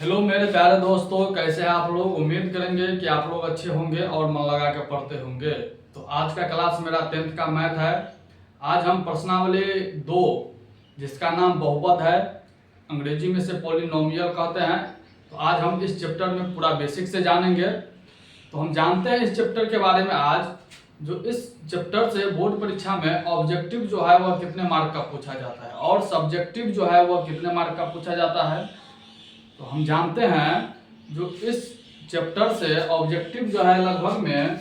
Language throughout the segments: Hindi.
हेलो मेरे प्यारे दोस्तों, कैसे हैं आप लोग। उम्मीद करेंगे कि आप लोग अच्छे होंगे और मन लगा के पढ़ते होंगे। तो आज का क्लास मेरा 10th का मैथ है। आज हम प्रश्नावली 2 जिसका नाम बहुपद है, अंग्रेजी में से पॉलिनोमियल कहते हैं। तो आज हम इस चैप्टर में पूरा बेसिक से जानेंगे। तो हम जानते हैं इस चैप्टर के बारे में आज, जो इस चैप्टर से बोर्ड परीक्षा में ऑब्जेक्टिव जो है वह कितने मार्क का पूछा जाता है और सब्जेक्टिव जो है वह कितने मार्क का पूछा जाता है। तो हम जानते हैं जो इस चैप्टर से ऑब्जेक्टिव जो है लगभग में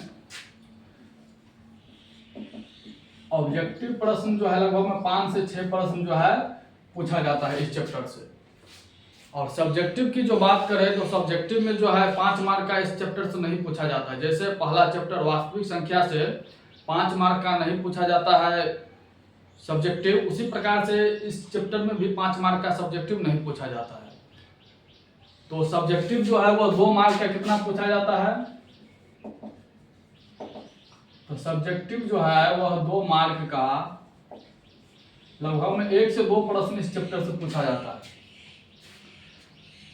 ऑब्जेक्टिव प्रश्न जो है लगभग में 5 से 6 प्रश्न जो है पूछा जाता है इस चैप्टर से। और सब्जेक्टिव की जो बात करें तो सब्जेक्टिव में जो है 5 मार्क का इस चैप्टर से नहीं पूछा जाता है। जैसे पहला चैप्टर वास्तविक संख्या से 5 मार्क का नहीं पूछा जाता है सब्जेक्टिव, उसी प्रकार से इस चैप्टर में भी 5 मार्क का सब्जेक्टिव नहीं पूछा जाता है। तो सब्जेक्टिव जो है वो 2 मार्क का कितना पूछा जाता है। तो सब्जेक्टिव जो है वह 2 मार्क का लगभग में 1 से 2 प्रश्न इस चैप्टर से पूछा जाता है।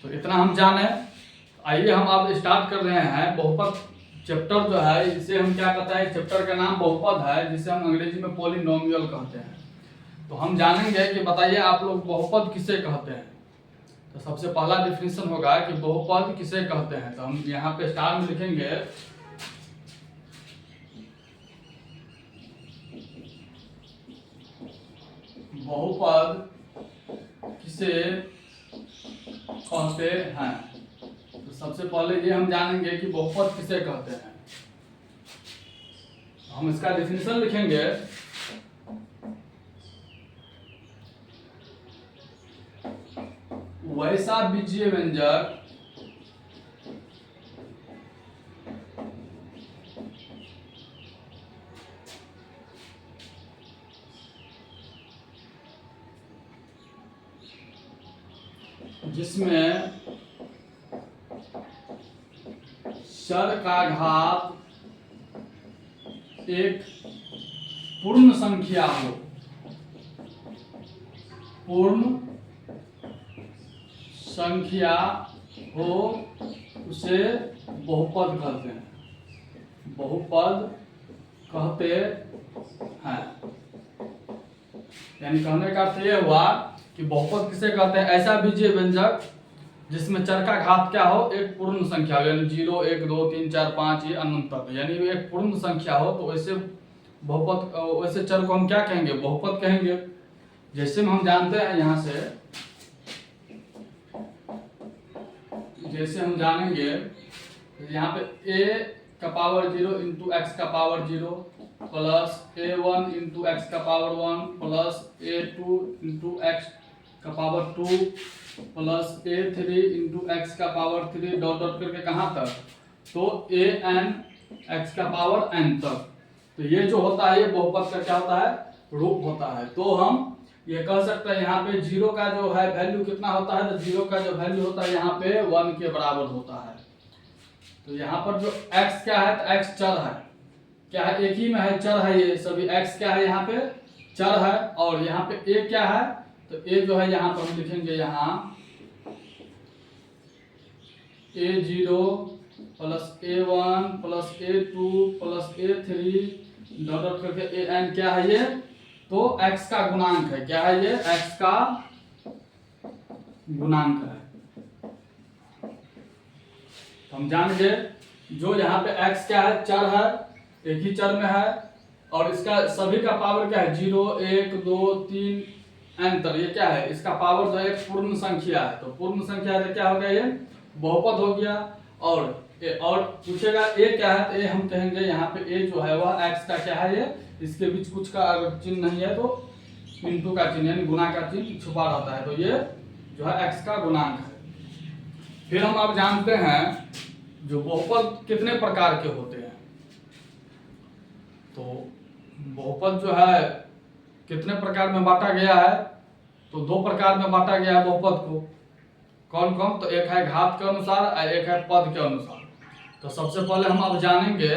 तो इतना हम जाने। आइए हम अब स्टार्ट कर रहे हैं। बहुपद चैप्टर जो है इसे हम क्या कहते हैं, चैप्टर का नाम बहुपद है, जिसे हम अंग्रेजी में पॉलिनोमियल कहते हैं। तो हम जानेंगे कि बताइए आप लोग बहुपद किसे कहते हैं। तो सबसे पहला डिफिनेशन होगा कि बहुपद किसे कहते हैं। तो हम यहाँ पे स्टार में लिखेंगे बहुपद किसे कहते हैं। तो सबसे पहले ये हम जानेंगे कि बहुपद किसे कहते हैं। हम इसका डिफिनेशन लिखेंगे वैसा बीजीय व्यंजक जिसमें चर का घात एक पूर्ण संख्या हो, पूर्ण संख्या हो, उसे बहुपद कहते हैं। बहुपद कहते हैं। यानी कहने का अर्थ यह हुआ कि बहुपद किसे कहते हैं, ऐसा बीजीय व्यंजक जिसमें चर का घात क्या हो, एक पूर्ण संख्या हो, यानी 0 1 2 3 4 5 ये अनंत तक, यानी एक पूर्ण संख्या हो। तो वैसे बहुपद, वैसे चर को हम क्या कहेंगे, बहुपद कहेंगे। जैसे हम जानते हैं यहाँ से, जैसे हम जानेंगे यहाँ पे a का पावर 0 इंटू एक्स का power 0 plus a1 into x का power 1 plus a2 into x का power 2 plus a3 into x का पावर 3 डॉट डॉट करके कहाँ तक, तो an एक्स का पावर n तक। तो ये जो होता है ये बहुपद का क्या होता है, रूप होता है। तो हम ये कह सकते हैं यहाँ पे 0 का जो है वैल्यू कितना होता है, तो 0 का जो वैल्यू होता है यहाँ पे 1 के बराबर होता है। तो यहाँ पर जो x क्या है, तो x चर है, क्या है, एक ही में है, चर है। ये सभी x क्या है, यहाँ पे चर है। और यहाँ पे a क्या है, तो a जो है यहाँ पर हम लिखेंगे यहाँ a0 plus a1 plus a2 plus a3 dot dot करके an क्या है ये, तो x का गुणांक है। क्या है ये, x का गुणांक है। तो हम जानेंगे जो यहाँ पे x क्या है, चर है, एक ही चर में है, और इसका सभी का पावर क्या है, 0 1 2 3 n तक। ये क्या है, इसका पावर जो है एक पूर्ण संख्या है। तो पूर्ण संख्या है तो क्या हो गया, ये बहुपद हो गया। और पूछेगा a क्या है, तो a हम कहेंगे यहाँ पे a जो है वह x का क्या है, ये इसके बीच कुछ का अगर चिन्ह नहीं है तो इंटू का चिन्ह यानी गुना का चिन्ह छुपा रहता है। तो ये जो है x का गुणांक है। फिर हम अब जानते हैं जो बहुपद कितने प्रकार के होते हैं। तो बहुपद जो है कितने प्रकार में बांटा गया है, तो 2 प्रकार में बांटा गया है बहुपद को। कौन कौन, तो एक है घात के अनुसार और एक है पद के अनुसार। तो सबसे पहले हम अब जानेंगे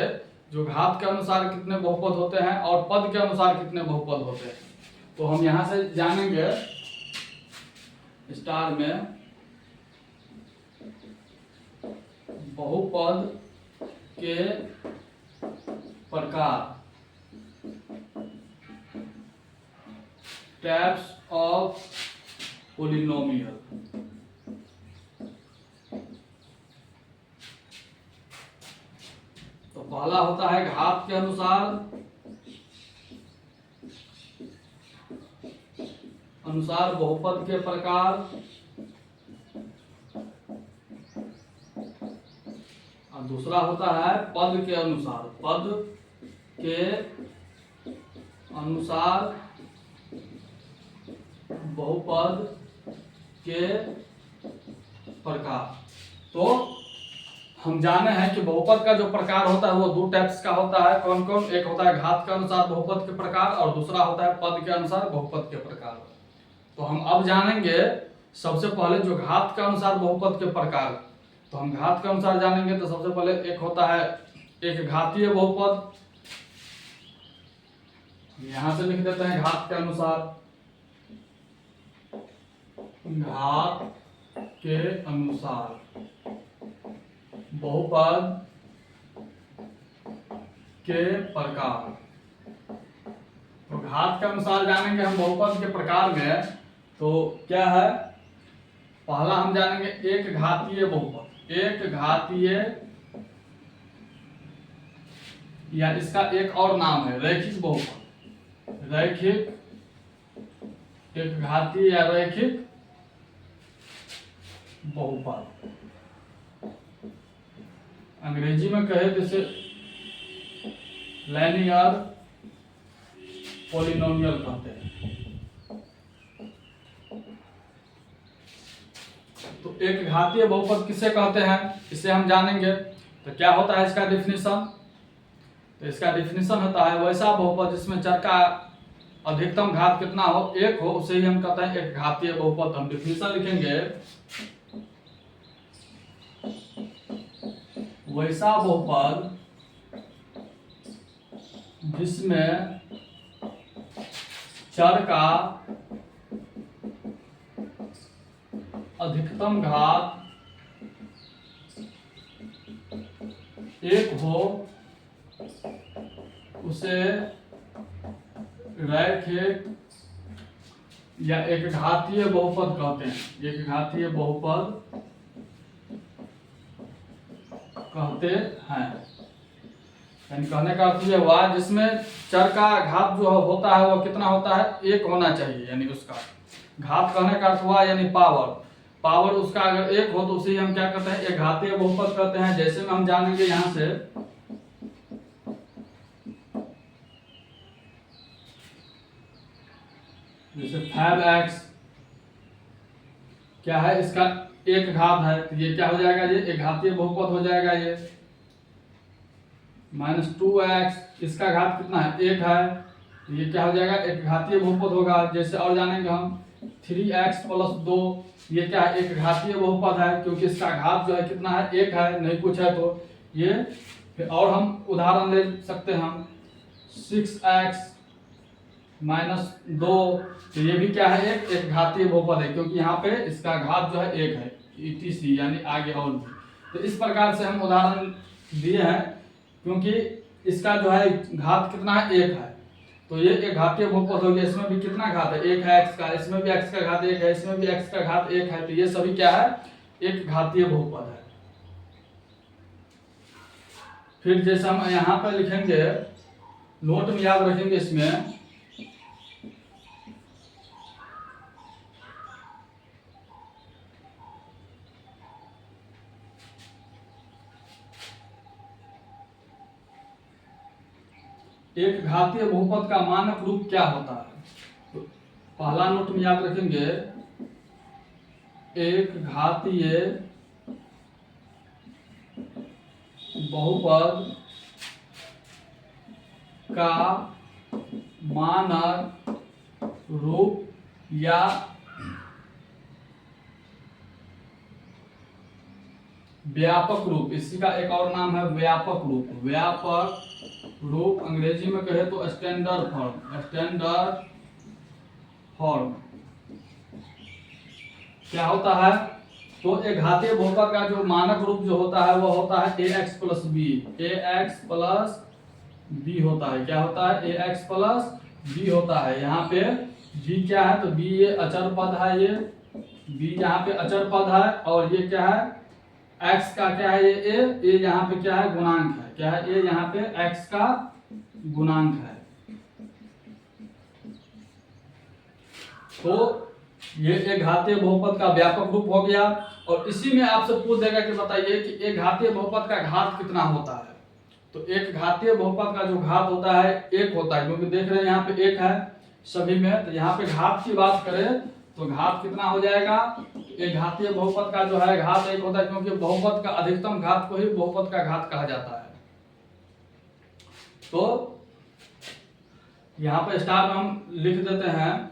जो घात के अनुसार कितने बहुपद होते हैं और पद के अनुसार कितने बहुपद होते हैं। तो हम यहाँ से जानेंगे स्टार में बहुपद के प्रकार, टाइप्स ऑफ पोलिनोमियल। तो पहला होता है घात के अनुसार बहुपद के प्रकार, और दूसरा होता है पद के अनुसार बहुपद के प्रकार। तो हम जाने हैं कि बहुपद का जो प्रकार होता है वो दो टाइप्स का होता है। कौन कौन? एक होता है घात के अनुसार बहुपद के प्रकार और दूसरा होता है पद के अनुसार बहुपद के प्रकार। तो हम अब जानेंगे सबसे पहले जो घात के अनुसार बहुपद के प्रकार। तो हम घात के अनुसार जानेंगे तो सबसे पहले एक होता है एक घातीय बहुपद। यहां से लिख देते हैं घात के अनुसार, घात के अनुसार बहुपद के प्रकार। तो घात के अनुसार जानेंगे हम बहुपद के प्रकार में। तो क्या है? पहला हम जानेंगे एक घातीय बहुपद। एक घातीय या इसका एक और नाम है रैखिक बहुपद। रैखिक, एक घातीय या रैखिक बहुपद। अंग्रेजी में कहे तो इसे लिनियर पॉलिनोमियल कहते हैं। तो एक घातीय बहुपद किसे कहते हैं इसे हम जानेंगे। तो क्या होता है इसका डिफिनीशन? तो इसका डिफिनीशन होता है वैसा बहुपद जिसमें चर का अधिकतम घात कितना हो, एक हो, उसे ही हम कहते हैं एक घातीय बहुपद। हम डिफिनीशन लिखेंगे वैसा बहुपद जिसमें चर का अधिकतम घात एक हो, उसे रैखिक या एक घातीय बहुपद कहते हैं। एक घातीय बहुपद कहते हैं। यानी कहने का अर्थ यह हुआ जिसमें चर का घात जो होता है वो कितना होता है? एक होना चाहिए। यानी उसका घात कहने का अर्थ हुआ यानी पावर उसका अगर एक हो तो उसे हम क्या कहते हैं? एक घातीय बहुपद कहते हैं। जैसे में हम जानेंगे यहां से जैसे 5x क्या है? इसका एक घात है तो ये क्या हो जाएगा? ये एक घातीय बहुपद हो जाएगा। ये -2x इसका घात कितना है? एक है तो ये क्या हो जाएगा? एक घातीय बहुपद होगा। जैसे और जानेंगे हम 3x + 2 ये क्या है? एक घातीय बहुपद है क्योंकि इसका घात जो है कितना है? एक है, नहीं कुछ है तो ये। फिर और हम उदाहरण ले सकते हैं हम 6x - 2 तो ये भी क्या है? एक घातीय बहुपद है क्योंकि यहाँ पे इसका घात जो है एक है, etc यानी आगे और भी। तो इस प्रकार से हम उदाहरण दिए हैं क्योंकि इसका जो है घात कितना है? एक है तो ये एक घातीय बहुपद हो गया। इसमें भी कितना घात है? एक है x का, इसमें भी x का घात एक है, इसमें भी x का घात एक है तो ये सभी क्या है? एक घातीय बहुपद है। फिर जैसे हम यहाँ पे लिखेंगे, नोट में याद रखेंगे इसमें एक घातीय बहुपद का मानक रूप क्या होता है। तो पहला नोट में याद रखेंगे एक घातीय बहुपद का मानक रूप या व्यापक रूप, इसी का एक और नाम है व्यापक रूप। व्यापक रूप अंग्रेजी में कहे तो स्टैंडर्ड फॉर्म क्या होता है? तो एक घातीय बहुपद का जो मानक रूप जो होता है वो होता है ax plus B. ax plus B होता है, क्या होता है, ax प्लस बी होता है। यहाँ पे b क्या है, तो b ये अचर पद है, ये b यहाँ पे अचर पद है, और ये क्या है, x का क्या है, ये a यहाँ पे क्या है, गुणांक है, क्या है, a यहाँ पे x का गुणांक है। तो ये एक घातीय बहुपद का व्यापक रूप हो गया। और इसी में आपसे पूछ देगा कि बताइए कि एक घातीय बहुपद का घात कितना होता है। तो एक घातीय बहुपद का जो घात होता है एक होता है, क्योंकि देख रहे हैं यहाँ पे एक है सभी में। तो यहाँ पे घात की बात करें तो घात कितना हो जाएगा, एक घातीय बहुपद का जो है घात एक होता है, क्योंकि बहुपद का अधिकतम घात को ही बहुपद का घात कहा जाता है। तो यहाँ पे स्टार में हम लिख देते हैं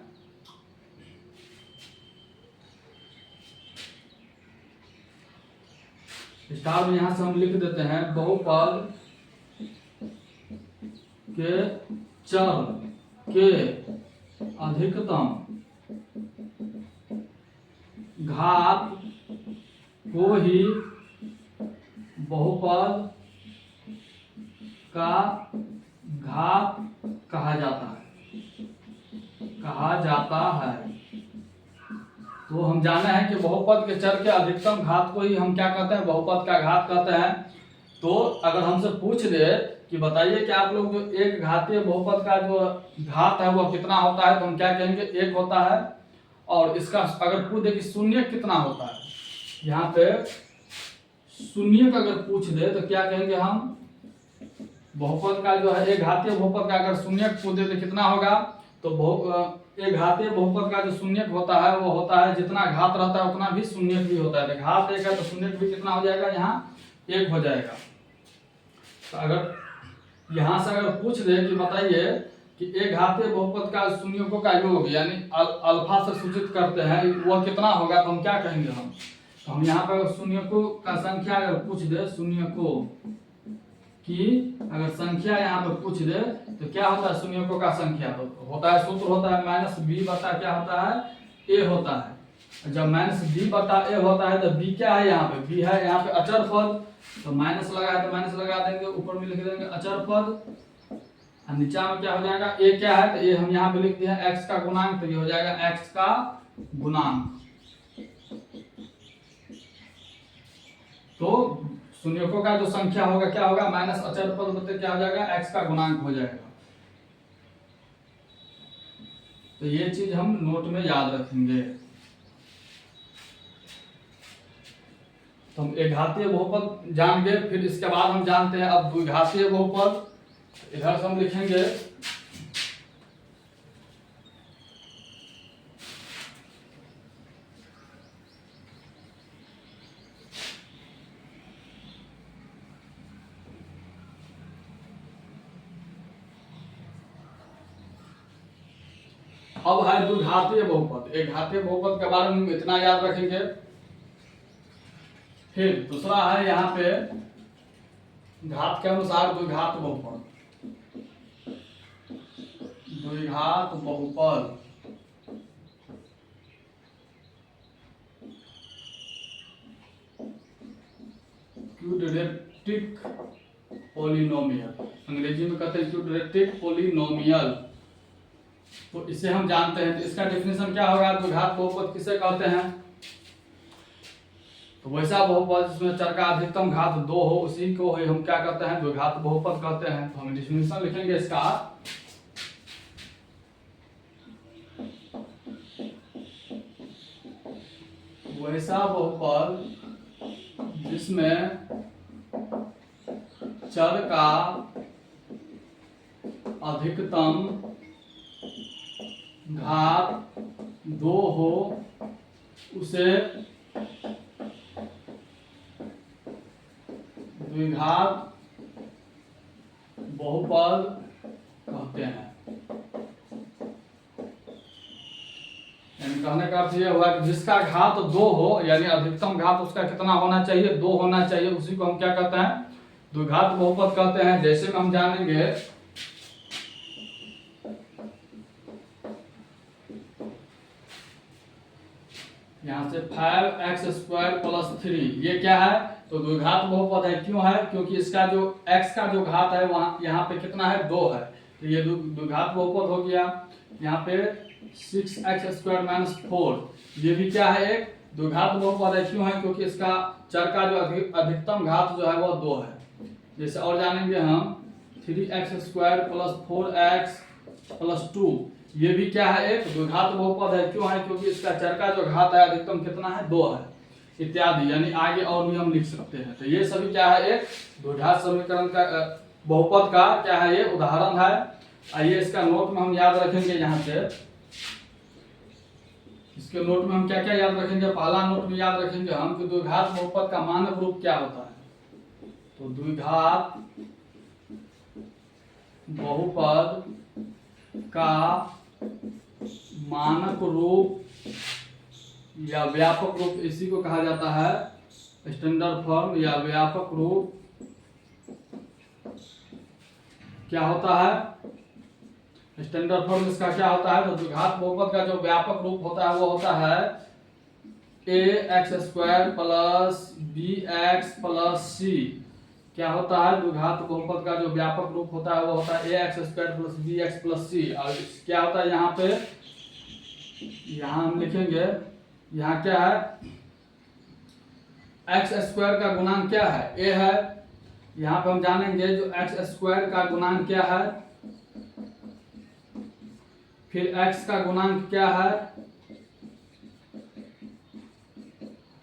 स्टार में, यहां से हम लिख देते हैं बहुपद के चर के अधिकतम घात को ही बहुपद का घात कहा जाता है। तो हम जाने हैं कि बहुपद के चर के अधिकतम घात को ही हम क्या कहते हैं, बहुपद का घात कहते हैं। तो अगर हमसे पूछ दे कि बताइए कि आप लोग जो एक घातीय बहुपद का जो घात है वो कितना होता है, तो हम क्या कहेंगे, एक होता है। और इसका अगर पूछ दे कि शून्य कितना होता है, यहाँ पे शून्य का अगर पूछ दे तो क्या कहेंगे हम, बहुपद का जो है एक घातीय बहुपद का अगर शून्य पूछ दे तो कितना होगा, तो एक घातीय बहुपद का जो शून्य होता है वो होता है जितना घात रहता है उतना भी शून्य भी होता है। घात एक है तो शून्य भी कितना हो जाएगा, यहाँ एक हो जाएगा। तो अगर यहाँ से अगर पूछ दे कि बताइए कि एक घातीय बहुपद का शून्यों का योग यानी अल्फा से सूचित करते हैं वो कितना होगा, तो हम क्या कहेंगे, हम यहाँ पर शून्यों का संख्या अगर पूछ दे, शून्यों की अगर संख्या यहाँ पे पूछ दे तो क्या होता है, शून्यों का संख्या तो होता है, सूत्र होता है माइनस बी बटा क्या होता है, ए होता है। जब माइनस बी बटा ए होता है तो बी क्या है, यहाँ पे बी है यहाँ पे अचर पद, तो माइनस लगा है तो माइनस लगा देंगे, ऊपर में लिख देंगे अचर पद, और नीचा में क्या हो जाएगा, ए क्या है, तो ए हम यहाँ पे लिख दिया एक्स का गुणांक, तो ये हो जाएगा एक्स का गुणांक। तो शून्यों का जो संख्या होगा क्या होगा, माइनस अचर पद बटे क्या हो जाएगा, एक्स का गुणांक हो जाएगा। तो ये चीज हम नोट में याद रखेंगे। तो हम एक घातीय बहुपद जान गए, फिर इसके बाद हम जानते हैं अब द्विघातीय बहुपद। इधर से हम लिखेंगे अब है द्विघातीय बहुपद। एक घातीय बहुपद के बारे में इतना याद रखेंगे। फिर दूसरा है यहाँ पे घात के अनुसार द्विघात बहुपद। द्विघात बहुपद क्वाड्रेटिक पॉलिनोमियल, अंग्रेजी में कहते हैं क्वाड्रेटिक पॉलिनोमियल। तो इसे हम जानते हैं, तो इसका डेफिनेशन क्या होगा, द्विघात बहुपद किसे कहते हैं, तो वैसा बहुपद जिसमें चर का अधिकतम घात 2 हो उसी को हम क्या कहते हैं, द्विघात बहुपद कहते हैं। तो हम डेफिनेशन लिखेंगे इसका, वैसा बहुपद जिसमें चर का अधिकतम घात 2 हो उसे द्विघात बहुपद कहते हैं। यानी कहने का अर्थ यह हुआ कि जिसका घात 2 हो, यानी अधिकतम घात उसका कितना होना चाहिए, 2 होना चाहिए, उसी को हम क्या कहते हैं, द्विघात बहुपद कहते हैं। जैसे हम जानेंगे यहाँ से 5x² प्लस 3 ये क्या है, तो द्विघात बहुपद है। क्यों है, क्योंकि इसका जो x का जो घात है वहाँ यहाँ पे कितना है, 2 है, तो ये द्विघात बहुपद हो गया। यहाँ पे 6x² माइनस 4 ये भी क्या है, एक द्विघात बहुपद है। क्यों है, क्योंकि इसका चर का जो अधिकतम घात जो है वो 2 है। जैसे और जानेंगे हम 3x² प्लस 4x प्लस 2 ये भी क्या है, एक द्विघात बहुपद है। क्यों है, क्योंकि इसका चर का जो घात है अधिकतम कितना है, 2 है, इत्यादि, यानी आगे और नियम लिख सकते हैं। तो ये सभी क्या है, एक द्विघात समीकरण का बहुपद का क्या है, ये उदाहरण है। आइए इसका नोट में हम याद रखेंगे। यहाँ से इसके नोट में हम क्या क्या याद रखेंगे। पहला नोट में याद रखेंगे हम कि द्विघात बहुपद का मानक रूप क्या होता है। तो द्विघात बहुपद का मानक रूप या व्यापक रूप, इसी को कहा जाता है स्टैंडर्ड फॉर्म या व्यापक रूप। क्या होता है स्टैंडर्ड फॉर्म, इसका क्या होता है, तो द्विघात बहुपद का जो व्यापक रूप होता है वो होता है ax² plus bx plus c। क्या होता है, द्विघात बहुपद का जो व्यापक रूप होता है वो होता है ax² plus bx plus c। और क्या होता है यहाँ पे, यहाँ हम लिखेंगे, यहाँ क्या है, x² का गुणांक क्या है, a है। यहाँ पे हम जानेंगे जो x² का गुणांक क्या है, फिर x का गुणांक क्या है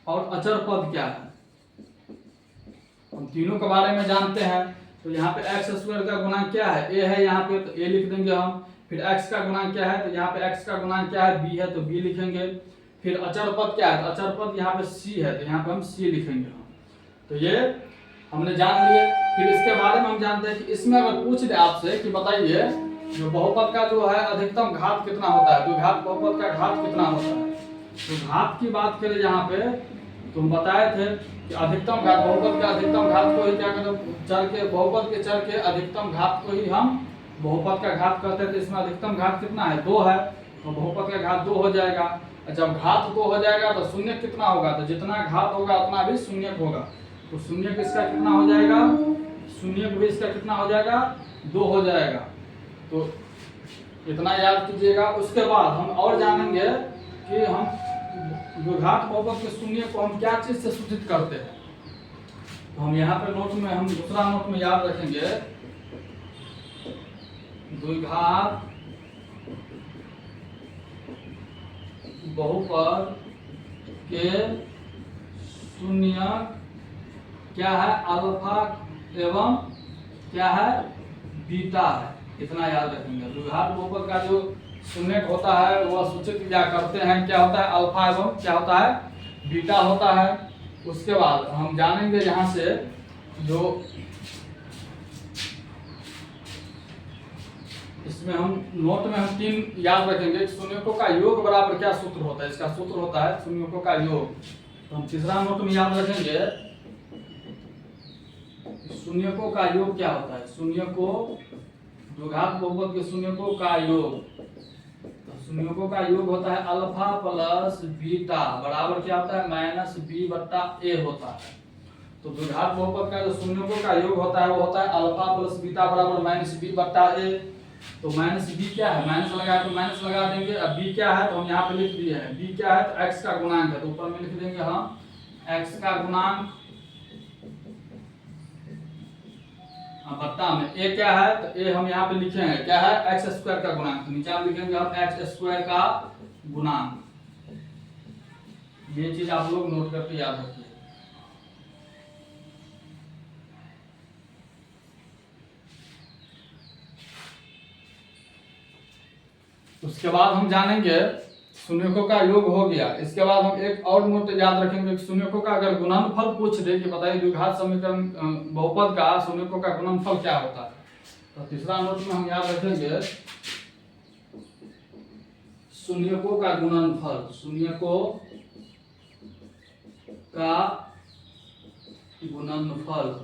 और अचर पद क्या है, हम तीनों के बारे में जानते हैं। तो यहाँ पे x² का गुणांक क्या है, a है, यहाँ पे तो a लिख देंगे हम। फिर x का गुणांक क्या है, तो यहाँ पे x का गुणांक क्या है, b है, तो b लिखेंगे। फिर अचर पद क्या है, तो अचर पद यहाँ पे c है, तो यहाँ पे हम c लिखेंगे हम। तो ये हमने जान लिए। फिर इसके बारे में हम जानते हैं कि इसमें अगर पूछ दे आपसे कि बताइए जो बहुपद का जो है अधिकतम घात कितना होता है, द्विघात बहुपद का घात कितना होता है, तो घात की बात करें यहाँ पे तो हम बताए थे कि अधिकतम घात, बहुपद का अधिकतम घात को ही क्या कहते हैं, चर के बहुपद के चर के अधिकतम घात को ही हम बहुपद का घात कहते हैं। तो इसमें अधिकतम घात कितना है, 2 है, तो बहुपद का घात 2 हो जाएगा। जब घात 2 हो जाएगा तो शून्य कितना होगा, तो जितना घात होगा उतना भी शून्य होगा। तो शून्य इसका कितना हो जाएगा, शून्य भी इसका कितना हो जाएगा, 2 हो जाएगा। तो इतना याद कीजिएगा। उसके बाद हम और जानेंगे कि हम द्विघात बहुपद के शून्य को हम क्या चीज से सूचित करते हैं। तो हम यहाँ पे नोट में, हम दूसरा नोट में याद रखेंगे, द्विघात बहुपद के शून्य क्या है, अल्फा एवं क्या है, बीटा है। इतना याद रखेंगे। द्विघात बहुपद का जो शून्य होता है वह सूचित क्या करते हैं, क्या होता है, अल्फा एवं क्या होता है, बीटा होता है। उसके बाद हम जानेंगे यहाँ से जो इसमें हम नोट में हम 3 याद रखेंगे। शून्यकों का योग बराबर क्या सूत्र होता है, इसका सूत्र होता है शून्यकों का योग। तो हम तीसरा नोट में याद रखेंगे शून्यकों का योग क्या होता है, शून्यकों, द्विघात बहुपद के शून्यकों का योग। तो शून्यकों का योग होता है अल्फा प्लस बीटा बराबर क्या होता है, माइनस बी बट्टा ए होता है। तो द्विघात बहुपद का जो शून्यकों का योग होता है वो होता है अल्फा प्लस बीटा बराबर माइनस बी बट्टा ए। तो माइनस बी क्या है, माइनस लगा तो माइनस लगा देंगे। अब बी क्या है तो हम यहाँ पे लिख दिए हैं, बी क्या है तो एक्स का गुणांक है, तो ऊपर में लिख देंगे हम एक्स का गुणांक बट्टा में ए क्या है, तो ए हम यहाँ पे लिखे हैं क्या है, x² का गुणांक। तो नीचे हम लिखेंगे हम x² का गुणांक। ये चीज आप लोग नोट करके याद रखिए। उसके बाद हम जानेंगे शून्यकों का योग हो गया। इसके बाद हम एक और नोट याद रखेंगे, शून्यकों का अगर गुणनफल पूछ दे कि बताइए द्विघात समीकरण बहुपद का शून्यकों का गुणनफल क्या होता है, तो तीसरा नोट में हम याद रखेंगे शून्यकों का गुणनफल। शून्यकों का गुणनफल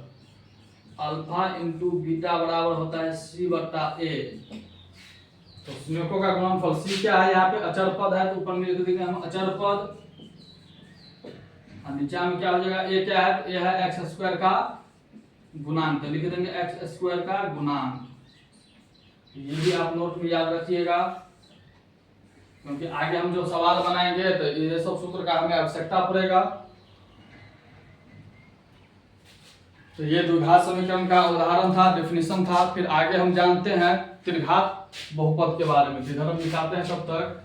अल्फा इंटू बीटा बराबर होता है सी बट्टा ए। तो शून्यकों का गुणनफल सी क्या है, यहाँ पे अचर पद है तो ऊपर में लिख देंगे हम अचर पद और नीचे में क्या हो जाएगा, ए क्या है, ए है एक्स स्क्वायर का गुणांक, तो लिख देंगे एक्स स्क्वायर का गुणांक। ये भी आप नोट में याद रखिएगा, क्योंकि आगे हम जो सवाल बनाएंगे तो ये सब सूत्र का हमें आवश्यकता पड़ेगा। तो ये द्विघात समीकरण का उदाहरण था, डेफिनेशन था। फिर आगे हम जानते हैं त्रिघात बहुपद के बारे में। इधर हम दिखाते हैं तब तक।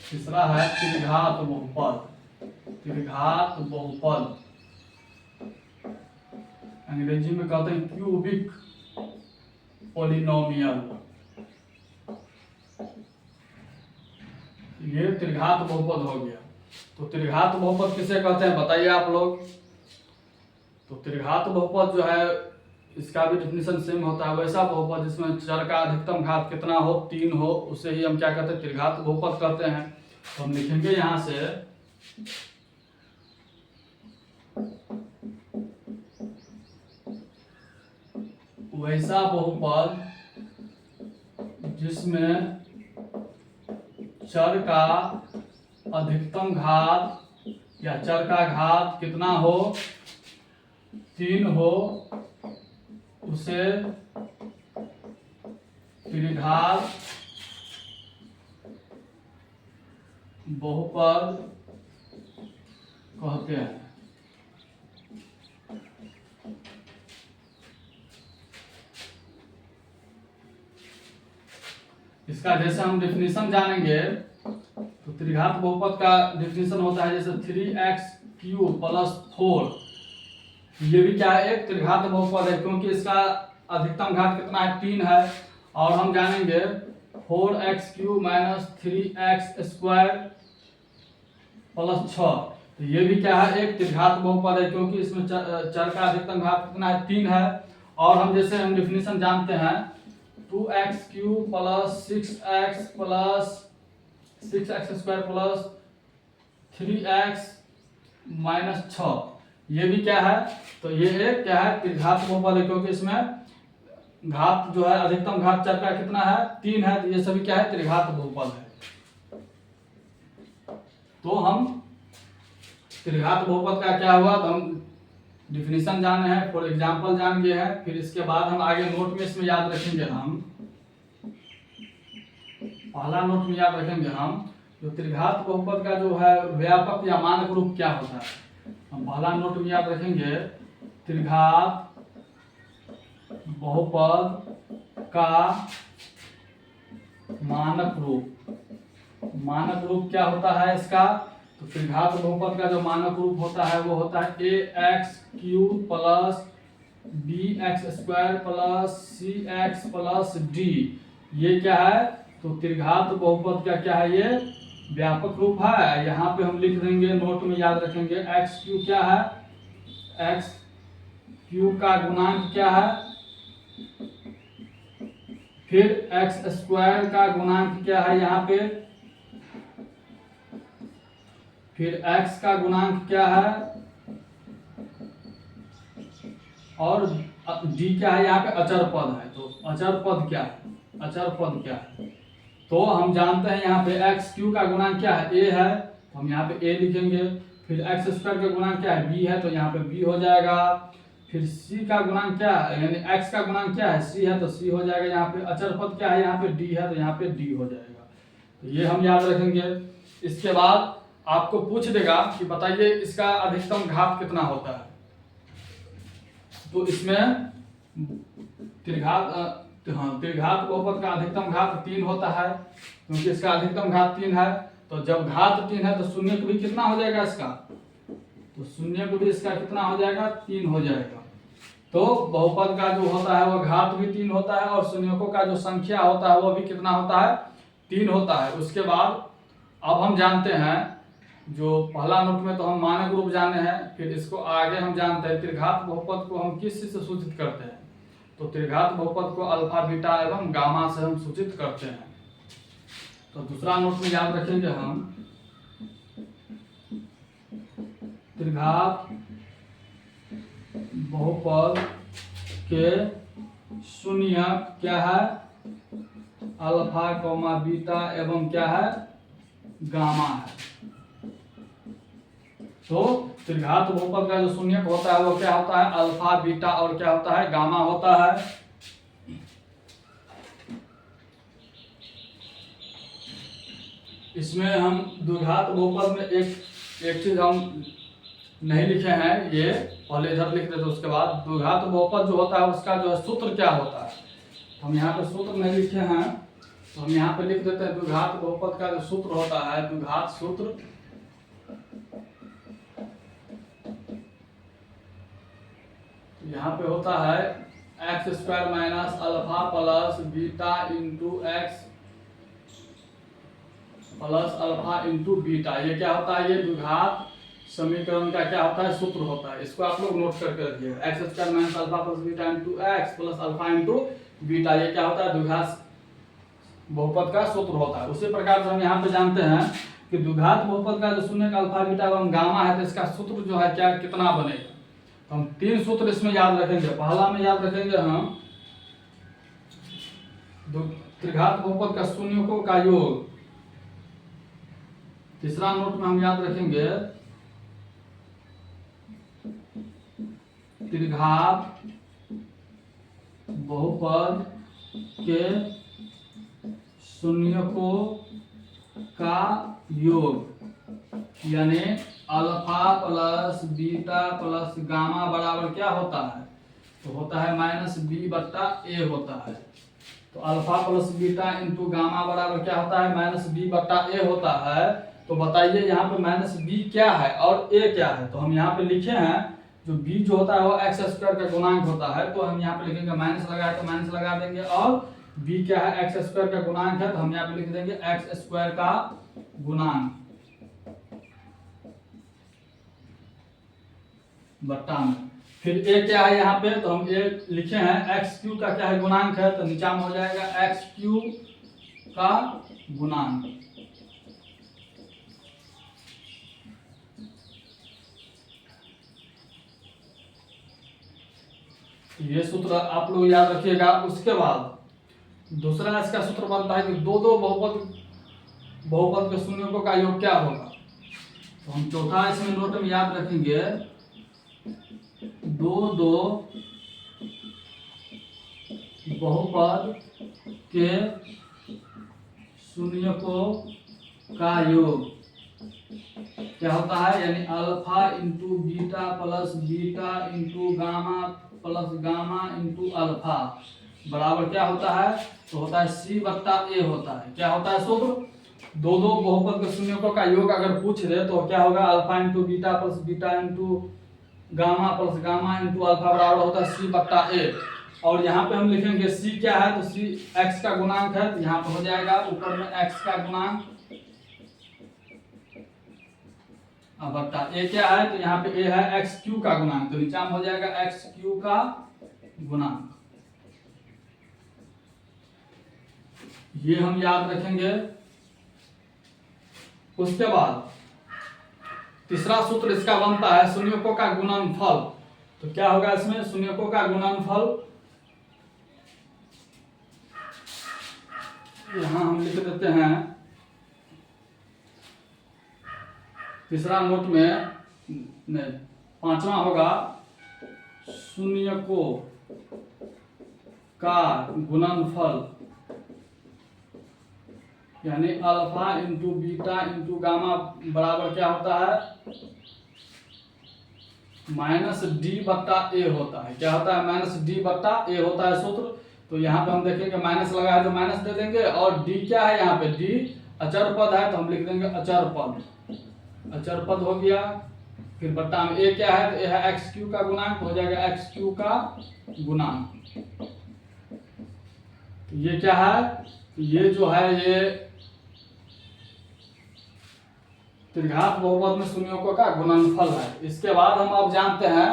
तीसरा है त्रिघात बहुपद। त्रिघात बहुपद अंग्रेजी में कहते हैं क्यूबिक पॉलिनोमियल। ये त्रिघात बहुपद हो गया। तो त्रिघात बहुपद किसे कहते हैं बताइए आप लोग। तो त्रिघात बहुपद जो है इसका भी डेफिनेशन सेम होता है, वैसा बहुपद जिसमें चर का अधिकतम घात कितना हो, 3 हो, उसे ही हम क्या कहते हैं, त्रिघात बहुपद कहते हैं। तो हम लिखेंगे यहां से वैसा बहुपद जिसमें चर का अधिकतम घात या चर का घात कितना हो, 3 हो, उसे त्रिघात बहुपद कहते हैं। इसका जैसे हम डेफिनेशन जानेंगे तो त्रिघात बहुपद का डेफिनेशन होता है जैसे 3x³ + 4। ये भी क्या है, एक त्रिघात बहुपद है, क्योंकि इसका अधिकतम घात कितना है, 3 है। और हम जानेंगे 4x³ - 3x² + 6। तो ये भी क्या है, एक त्रिघात बहुपद है, क्योंकि इसमें चर का अधिकतम घात कितना है, 3 है। और हम जैसे हम डेफिनेशन जानते हैं 2x³ + 6x + 6x² + 3x - 6। ये भी क्या है, तो ये एक क्या है, त्रिघात बहुपद है, क्योंकि इसमें घात जो है अधिकतम घात चर का कितना है, 3 है। तो ये सभी क्या है, त्रिघात बहुपद है। तो हम त्रिघात बहुपद का क्या हुआ, तो हम डिफिनीशन जाने हैं, फॉर एग्जांपल जान गए हैं। फिर इसके बाद हम आगे नोट में इसमें याद रखेंगे, हम पहला नोट में याद रखेंगे हम जो त्रिघात बहुपद का जो है व्यापक या मानक रूप क्या होता है। हम पहला नोट में याद रखेंगे त्रिघात बहुपद का मानक रूप। मानक रूप क्या होता है इसका, तो त्रिघात बहुपद का जो मानक रूप होता है वो होता है ax³ + bx² + cx + d। ये क्या है, तो त्रिघात बहुपद का क्या है, ये व्यापक रूप है। यहाँ पे हम लिख देंगे, नोट में याद रखेंगे x³ क्या है, x³ का गुणांक क्या है, फिर x² का गुणांक क्या है यहाँ पे, फिर x का गुणांक क्या है, और d क्या है, यहाँ पे अचर पद है। तो अचर पद क्या है, अचर पद क्या है, तो हम जानते हैं यहाँ पे x³ का गुणांक क्या है, a है, तो हम यहाँ पे a लिखेंगे। फिर x² का गुणांक क्या है, b है, तो यहाँ पे b हो जाएगा। फिर c का गुणांक क्या है, यानी x का गुणांक क्या है, c है, तो c हो जाएगा। यहाँ पे अचर पद क्या है, यहाँ पे d है, तो यहाँ पे d हो जाएगा। तो ये हम याद रखेंगे। इसके बाद आपको पूछ देगा कि बताइए इसका अधिकतम घात कितना होता है। तो इसमें त्रिघात बहुपद का अधिकतम घात 3 होता है, क्योंकि इसका अधिकतम घात 3 है। तो जब घात 3 है तो शून्य भी कितना हो जाएगा इसका, तो शून्य भी इसका कितना हो जाएगा, 3 हो जाएगा। तो बहुपद का जो होता है वो घात भी 3 होता है, और शून्यकों का जो संख्या होता है वो भी कितना होता है, 3 होता है। उसके बाद अब हम जानते हैं जो पहला नोट में तो हम मानक रूप जाने हैं, फिर इसको आगे हम जानते हैं त्रिघात बहुपद को हम किस चीज से सूचित करते हैं। तो त्रिघात बहुपद को अल्फा बीटा एवं गामा से हम सूचित करते हैं। तो दूसरा नोट में याद रखेंगे हम त्रिघात बहुपद के शून्यक क्या है, अल्फा कॉमा बीटा एवं क्या है, गामा है। तो त्रिघात बहुपद का जो शून्यक होता है वो क्या होता है, अल्फा बीटा और क्या होता है, गामा होता है। इसमें हम द्विघात बहुपद में एक चीज हम नहीं लिखे हैं, ये पहले इधर लिख देते, उसके बाद द्विघात बहुपद जो होता है उसका जो है सूत्र क्या होता है, हम यहाँ पे सूत्र नहीं लिखे हैं, तो हम यहाँ पे लिख देते हैं द्विघात बहुपद का जो सूत्र होता है, द्विघात सूत्र यहाँ पे होता है x square minus alpha plus beta into x plus alpha into beta. ये क्या होता है, ये द्विघात समीकरण का क्या होता है, सूत्र होता है। इसको आप लोग नोट करके रखिए, x square minus alpha plus beta into x plus alpha into beta, ये क्या होता है, द्विघात बहुपद का सूत्र होता है। उसी प्रकार से हम यहाँ पे जानते हैं कि द्विघात बहुपद का जो शून्य का अल्फा बीटा एवं गामा है, तो इसका सूत्र जो है क्या कितना बनेगा। तो हम तीन सूत्र इसमें याद रखेंगे। पहला में याद रखेंगे हम त्रिघात बहुपद का शून्यकों का योग। तीसरा नोट में हम याद रखेंगे त्रिघात बहुपद के शून्यकों का योग, यानी alpha plus beta plus gamma बराबर क्या होता है, तो होता है माइनस बी बट्टा ए होता है। तो alpha plus beta into gamma बराबर क्या होता है, माइनस बी बट्टा ए होता है। तो बताइए यहाँ पे माइनस बी क्या है और ए क्या है। तो हम यहाँ पे लिखे हैं जो बी जो होता है वो एक्स स्क्वायर का गुणांक होता है, तो हम यहाँ पे लिखेंगे माइनस लगा है तो माइनस लगा देंगे, और बी क्या है, एक्स स्क्वायर का गुणांक है, तो हम यहाँ पे लिख देंगे एक्स स्क्वायर का गुणांक बट्टा में। फिर ए क्या है यहाँ पे, तो हम ए लिखे हैं एक्स क्यू का क्या है, गुणांक है, तो नीचा में हो जाएगा एक्स क्यू का गुणांक। ये सूत्र आप लोग याद रखिएगा। उसके बाद दूसरा इसका सूत्र बनता है कि दो दो बहुपद के शून्यकों का योग क्या होगा। तो हम चौथा इसमें नोट में याद रखेंगे दो दो बहुपद के शून्यकों का योग क्या होता है, यानी alpha into beta plus beta into gamma plus gamma into alpha बराबर क्या होता है, तो होता है सी बट्टा ए होता है। क्या होता है सूत्र, दो दो बहुपद के शून्यकों का योग अगर पूछ दे तो क्या होगा, alpha into beta plus beta into gamma plus gamma into alpha बराबर होता है सी बट्टा ए। और यहाँ पे हम लिखेंगे सी क्या है, तो सी एक्स का गुणांक है, तो यहाँ पे हो जाएगा ऊपर में एक्स का गुणांक बट्टा ए क्या है, तो यहाँ पे ए है एक्स क्यू का गुणांक, तो नीचा में हो जाएगा एक्स क्यू का गुणांक। ये हम याद रखेंगे। उसके बाद तीसरा सूत्र इसका बनता है शून्यकों का गुणनफल। तो क्या होगा इसमें, शून्यकों का गुणनफल यहां हम लिख देते हैं तीसरा नोट में, नहीं पांचवा होगा शून्यकों का गुणनफल, यानी alpha into beta into gamma बराबर क्या होता है, माइनस डी बट्टा ए होता है। क्या होता है, माइनस डी बट्टा ए होता है सूत्र। तो यहाँ पे हम देखेंगे माइनस लगा है तो माइनस दे देंगे, और डी क्या है, यहाँ पे डी अचर पद है तो हम लिख देंगे अचर पद, अचर पद हो गया। फिर बट्टा में ए क्या है, तो ए है एक्स क्यू का गुणांक, हो जाएगा एक्स क्यू का गुणांक। ये क्या है, ये जो है ये त्रिघात बहुपद में शून्यों का गुणनफल है। इसके बाद हम अब जानते हैं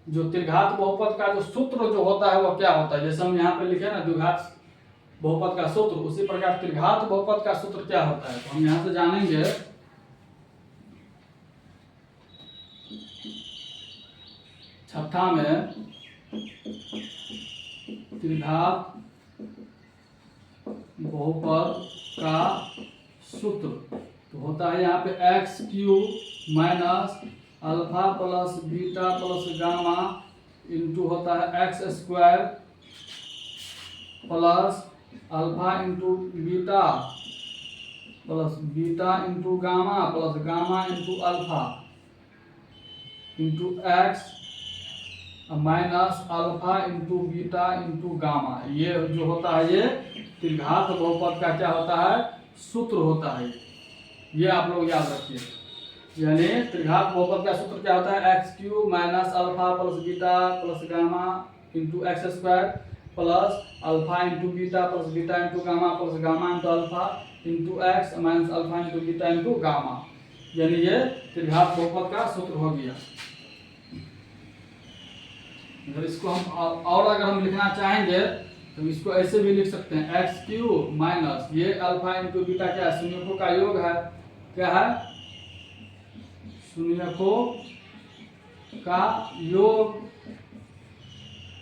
जो त्रिघात बहुपद का जो सूत्र जो होता है वो क्या होता है। जैसे हम यहाँ पे लिखे ना द्विघात बहुपद का सूत्र, उसी प्रकार त्रिघात बहुपद का सूत्र क्या होता है तो हम यहाँ से जानेंगे। छठा में त्रिघात बहुपद का सूत्र तो होता है यहाँ पे x cube minus alpha plus beta plus gamma into होता है x square plus alpha into beta plus beta into gamma plus gamma into alpha into x minus alpha into beta into gamma. ये जो होता है ये त्रिघात बहुपद का क्या होता है सूत्र होता है। ये आप लोग याद रखिए। यानी त्रिघात बहुपद का सूत्र क्या होता है x cube minus alpha plus beta plus gamma into x square plus alpha into beta plus beta into gamma plus gamma into alpha into x minus alpha into beta into gamma. यानी ये त्रिघात बहुपद का सूत्र हो गया। अगर इसको हम और अगर हम लिखना चाहेंगे तो इसको ऐसे भी लिख सकते हैं एक्स क्यूब माइनस ये अल्फा इंटू बीटा क्या है शून्यकों का योग है, क्या है शून्यकों का योग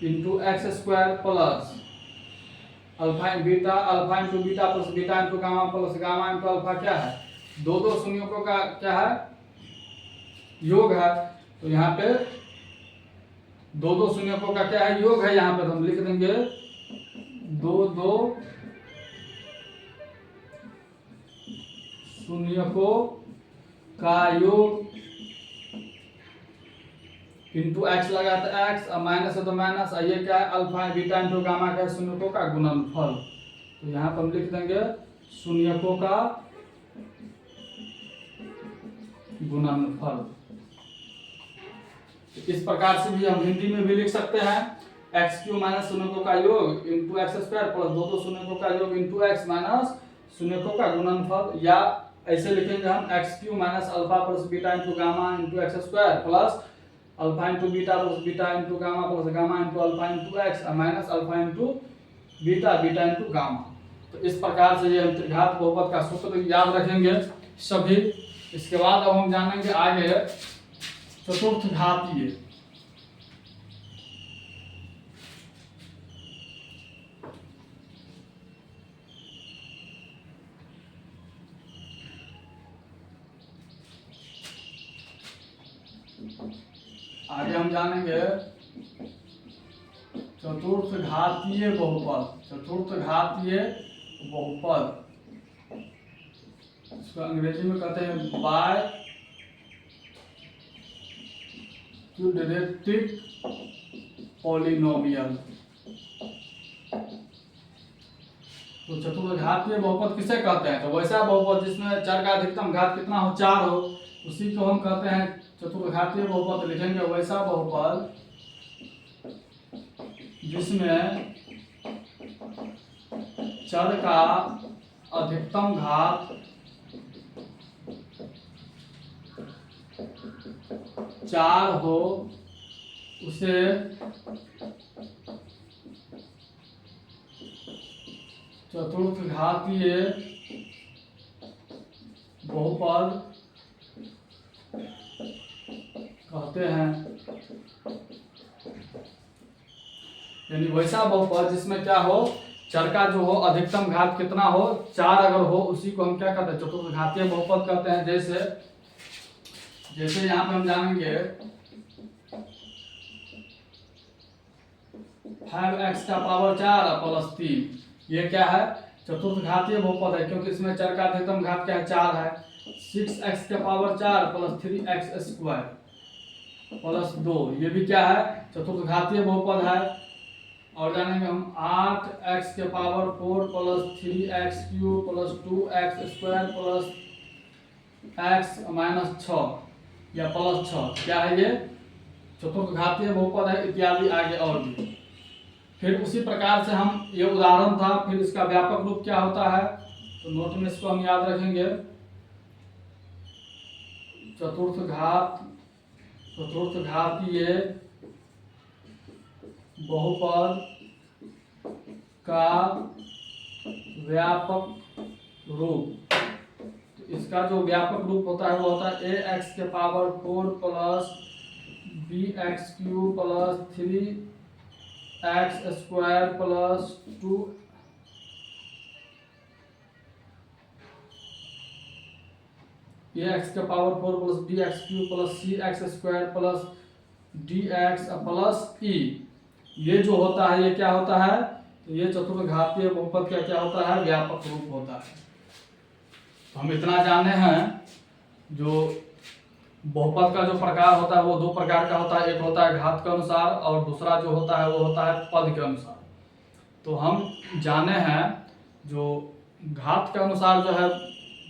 into x square plus alpha into beta plus beta into gamma plus gamma into alpha क्या है दो दो शून्यकों का क्या है योग है। तो यहाँ पे दो दो शून्यकों का क्या है योग है। यहाँ पे हम लिख देंगे दो दो शून्यकों का योग इंटू एक्स लगाता है एक्स, माइनस है तो माइनस, ये क्या है अल्फा बीटा इंटू गामा का शून्यकों का गुणनफल। तो यहाँ पर हम लिख देंगे शून्यकों का गुणनफल। इस प्रकार से भी हम हिंदी में भी लिख सकते हैं एक्स क्यू माइनस शून्यकों का योग इंटू एक्स स्क्वायर प्लस दो दो शून्यकों का योग इंटू एक्स माइनस शून्यकों का गुणनफल। या ऐसे लिखेंगे हम x Q minus alpha plus beta into gamma into x square plus alpha into beta plus beta into gamma plus gamma into alpha into x minus alpha into beta beta into gamma. तो इस प्रकार से ये हम त्रिघात बहुपद का सूत्र याद रखेंगे सभी। इसके बाद अब हम जानेंगे आगे चतुर्थ घातीय। आगे हम जानेंगे चतुर्थ घातीय बहुपद। चतुर्थ घातीय बहुपद इसको अंग्रेजी में कहते हैं बाय क्वाड्रेटिक पॉलिनोमियल। तो चतुर्थ घातीय बहुपद किसे कहते हैं तो वैसा बहुपद जिसमें चर का अधिकतम घात कितना हो 4 हो उसी को हम कहते हैं चतुर्थ घातीय बहुपद। लिखेंगे वैसा बहुपद जिसमें चर का अधिकतम घात 4 हो उसे चतुर्थ घातीय बहुपद कहते हैं। यानी वैसा बहुपद जिसमें क्या हो चर का जो हो अधिकतम घात कितना हो 4 अगर हो उसी को हम क्या कहते हैं चतुर्थ घातीय बहुपद कहते हैं। जैसे यहाँ पे हम जानेंगे 5x का पावर 4 प्लस 3 ये क्या है चतुर्थ घातीय बहुपद है क्योंकि इसमें चर का अधिकतम घात क्या है 4 है। 6x का power 4 plus 3x square plus 2 ये भी क्या है चतुर्थ घातीय बहुपद है। और जानेंगे हम 8x के power 4 plus 3x cube plus 2x square plus x minus 6 या प्लस 6 क्या है ये चतुर्थ घातीय बहुपद है इत्यादि आगे और भी। फिर उसी प्रकार से हम ये उदाहरण था फिर इसका व्यापक रूप क्या होता है तो नोट में इसको हम याद रखेंगे। चतुर्थघातीय बहुपद का व्यापक रूप। तो इसका जो व्यापक रूप होता है वो होता है ax के power 4 plus bx cube plus 3x square plus 2 ax के power 4 plus bx cube plus cx square plus dx plus e। ये जो होता है ये क्या होता है, तो ये चतुर्घातीय बहुपद का क्या होता है, व्यापक रूप होता है। तो हम इतना जाने हैं, जो बहुपद का जो प्रकार होता है वो दो प्रकार का होता है, एक होता है घात के अनुसार और दूसरा जो होता है वो होता है पद के अनुसार। तो हम जाने हैं जो घात के अनुसार जो है,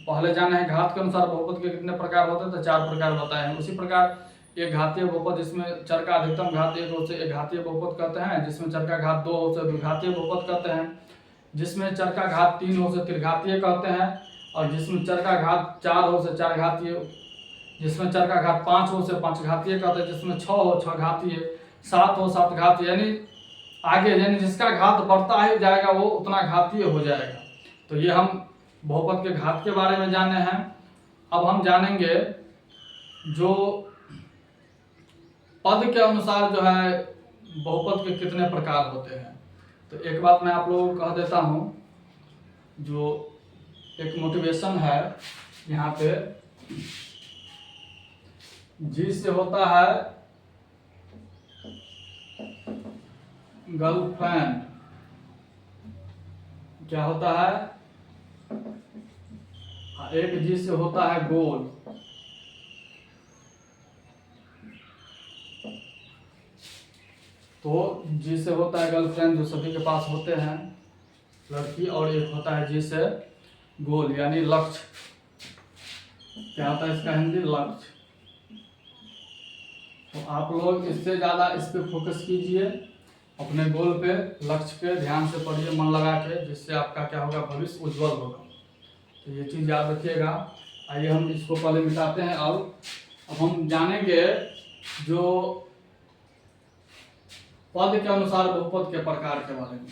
पहले जाने हैं घात के अनुसार बहुपद के कितने प्रकार होते हैं, तो 4 प्रकार बताए हैं। उसी प्रकार एक घातीय बहुपद जिसमें चर का अधिकतम घात 1 हो उसे एक घातीय बहुपद कहते हैं, जिसमें चर का घात 2 हो उसे द्विघातीय बहुपद कहते हैं, जिसमें चर का घात 3 हो उसे त्रिघातीय कहते हैं, और जिसमें चर का घात 4 हो उसे 4 घातीय, जिसमें चर का घात 5 हो उसे 5 घातीय कहते हैं, जिसमें 6 हो 6 घातीय, 7 हो 7 घातीय, यानी आगे यानी जिसका घात बढ़ता ही जाएगा वो उतना घातीय हो जाएगा। तो ये हम बहुपद के घात के बारे में जाने हैं। अब हम जानेंगे जो पद के अनुसार जो है बहुपद के कितने प्रकार होते हैं। तो एक बात मैं आप लोगों को कह देता हूं, जो एक मोटिवेशन है यहाँ पे, जी से होता है गर्लफ्रेंड, क्या होता है, एक जी से होता है गोल, तो जी से होता है गर्लफ्रेंड जो सभी के पास होते हैं लड़की, और एक होता है जी से गोल यानी लक्ष्य, क्या होता है इसका हिंदी, लक्ष्य। तो आप लोग इससे ज़्यादा इस पे फोकस कीजिए, अपने गोल पे, लक्ष्य पे ध्यान से पढ़िए मन लगा के, जिससे आपका क्या होगा, भविष्य उज्जवल होगा। तो ये चीज़ याद रखिएगा। आइए हम इसको पहले मिटाते हैं। और अब हम जानेंगे जो पद के अनुसार बहुपद के प्रकार के बारे में।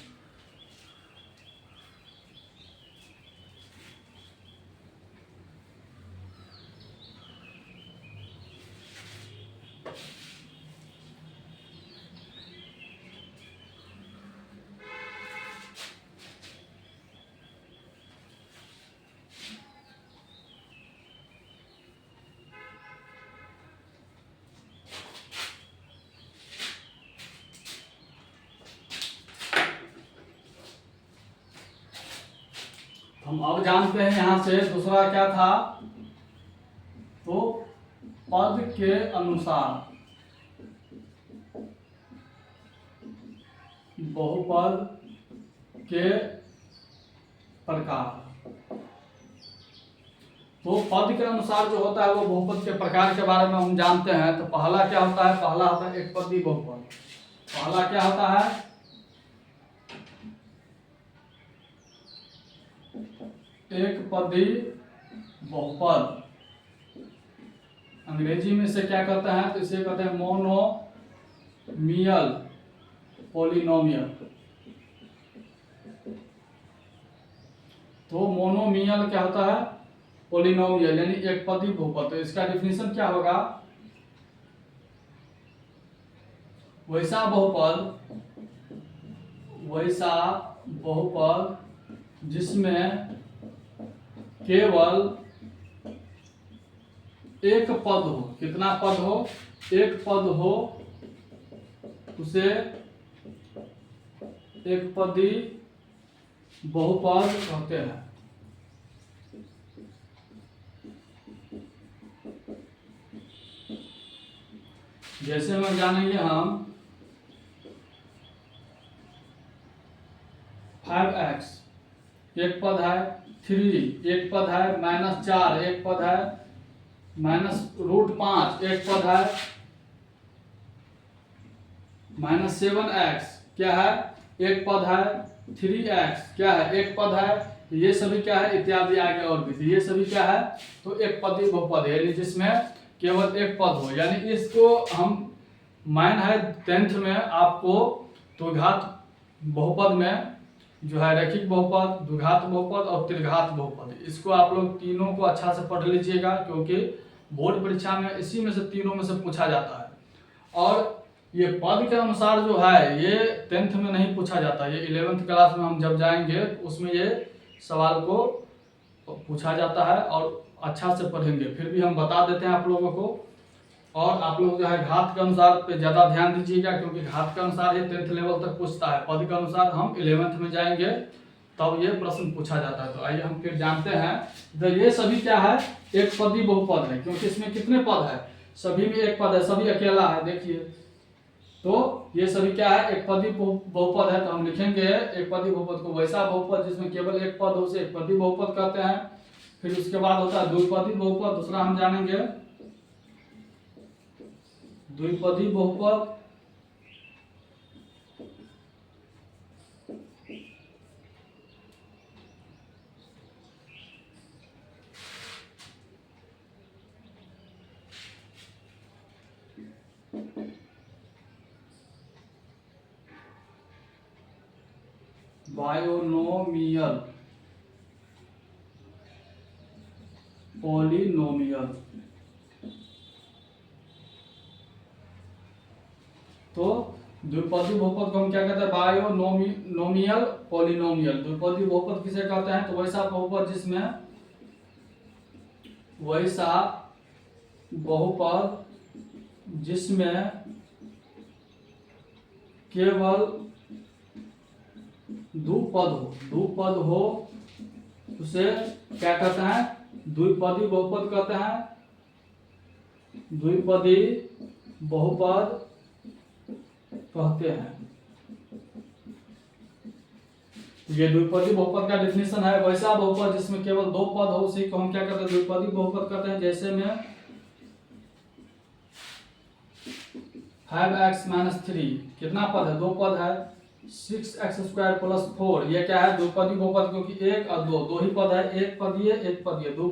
हम अब जानते हैं यहाँ से दूसरा क्या था, तो पद के अनुसार बहुपद के प्रकार। तो पद के अनुसार जो होता है वो बहुपद के प्रकार के बारे में हम जानते हैं। तो पहला क्या होता है, पहला होता है एक पदी बहुपद। पहला क्या होता है, एक पदी बहुपद। अंग्रेजी में इसे क्या कहते हैं, तो इसे कहते हैं मोनोमियल पॉलिनोमियल। तो मोनोमियल क्या होता है, पॉलिनोमियल यानी एक पदी बहुपद। तो इसका डिफिनीशन क्या होगा, वैसा बहुपद जिसमें केवल एक पद हो। कितना पद हो, एक पद हो, उसे एक पदी बहुपद कहते हैं। जैसे में जानेंगे हम 5x एक पद है, 3 एक पद है, -4 एक पद है, -√5 एक पद है, -7x क्या है, एक पद है, 3x क्या है, एक पद है। ये सभी क्या है, इत्यादि आगे और भी। ये सभी क्या है, तो एक पदी बहुपद है, यानी जिसमें केवल एक पद हो, यानी इसको हम मान है 10th में आपको द्विघात बहुपद में जो है रैखिक बहुपद, द्विघात बहुपद और त्रिघात बहुपद, इसको आप लोग तीनों को अच्छा से पढ़ लीजिएगा, क्योंकि बोर्ड परीक्षा में इसी में से तीनों में से पूछा जाता है। और ये पद के अनुसार जो है ये 10th में नहीं पूछा जाता, ये 11th क्लास में हम जब जाएंगे उसमें ये सवाल को पूछा जाता है और अच्छा से पढ़ेंगे। फिर भी हम बता देते हैं आप लोगों को। और आप लोग जो है घात के अनुसार पे ज़्यादा ध्यान दीजिएगा, क्योंकि घात के अनुसार ये 10th लेवल तक पूछता है, पद के अनुसार हम 11th में जाएंगे तब ये प्रश्न पूछा जाता है। तो आइए हम फिर जानते हैं। तो ये सभी क्या है, एक पदी बहुपद है, क्योंकि इसमें कितने पद है, सभी में एक पद है, सभी अकेला है। देखिए तो ये सभी क्या है, एक पदी बहुपद है। तो हम लिखेंगे एक पदी बहुपद को वैसा बहुपद जिसमें केवल एक पद हो उसे एक पदी बहुपद कहते हैं। फिर उसके बाद होता है द्विपदी बहुपद, दूसरा हम जानेंगे द्विपदी बहुपद। Binomial, polynomial. तो द्विपदी बहुपद को हम क्या कहते हैं, बायोनोमियल पॉलिनोमियल। द्विपदी बहुपद किसे कहते हैं, तो वैसा बहुपद जिसमें केवल द्विपद हो उसे क्या कहते हैं, द्विपदी बहुपद कहते हैं। द्विपदी बहुपद कहते हैं। ये द्विपदी बहुपद का डेफिनेशन है, वैसा बहुपद जिसमें केवल दो पद हो उसी को हम क्या कहते हैं, द्विपदी बहुपद कहते हैं। जैसे में 5x-3 कितना पद है, दो पद है। 6x² + 4 ये क्या है, द्विपदी बहुपद, क्योंकि एक और दो ही पद है, एक पदीय एक पदीय, दो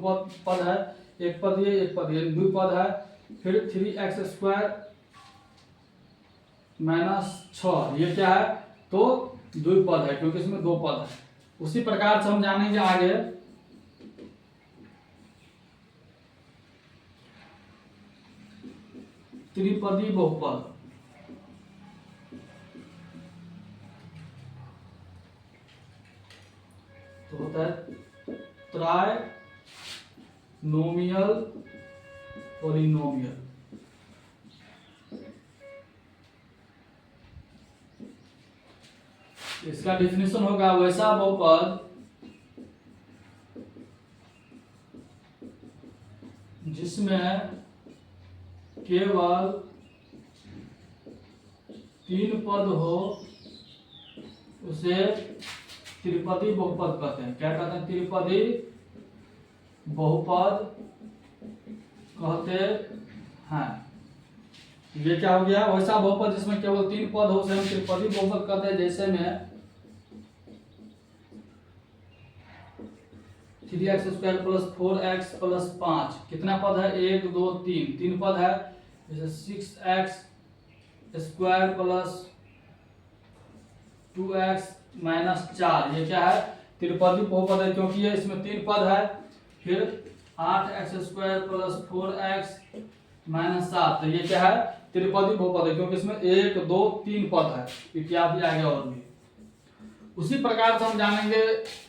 पद है, एक पदीय एक पदीय, द्विपद है। फिर 3x² - 6 ये क्या है, तो द्विपद है, क्योंकि इसमें दो पद है। उसी प्रकार से हम जानेंगे आगे त्रिपदी बहुपद। तो होता है ट्राइनोमियल पॉलिनोमियल। इसका डेफिनेशन होगा वैसा बहुपद जिसमें केवल 3 पद हो उसे त्रिपदी बहुपद कहते हैं। क्या कहते हैं, त्रिपदी बहुपद कहते हैं। ये क्या हो गया, वैसा बहुपद जिसमें केवल 3 पद हो उसे हम त्रिपदी बहुपद कहते हैं। जैसे में 3x² + 4x + 5 कितना पद है, 1 2 3 3 पद है। जैसे 6x² + 2x - 4 ये क्या है, त्रिपदी बहुपद है, क्योंकि ये इसमें 3 पद है। फिर 8x² + 4x - 7 तो ये क्या है, त्रिपदी बहुपद है, क्योंकि इसमें 1 2 3 पद है, इत्यादि आगे और भी। उसी प्रकार से हम जानेंगे